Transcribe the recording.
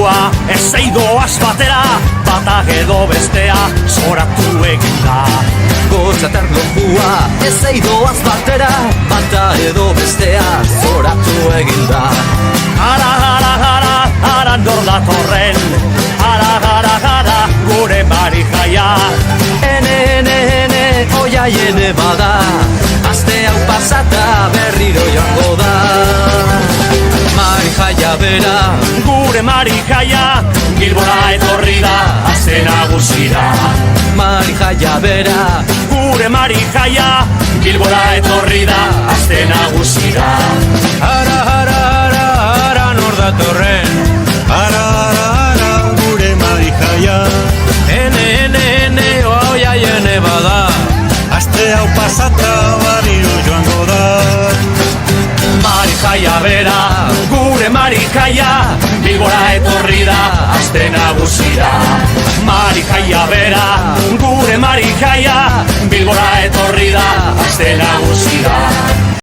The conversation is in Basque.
lehua, ez eidoaz batera, bata edo bestea, zoratu egin da. Gotzatar lehua, ez eidoaz batera, bata edo bestea, zoratu egin da. Ara, nor datorren, ara, gure Mari jaia. Ene, oiaiene bada, aste hau pasata berriro joango da. Mari jaia bera, Gure Mari jaia, Bilbora etorri da, aste nagusira. Mari jaia bera, Gure Mari jaia, Bilbora etorri da, aste nagusira. Ara, nor datorren, Ara, gure Mari jaia. ene, oiaiene bada, Aste hau pasata barrio joango da. Mari jaia bera, gure Mari jaia, Bilbora etorri da, aste nagusira. Mari jaia bera, gure Mari jaia, Bilbora etorri da, aste nagusira.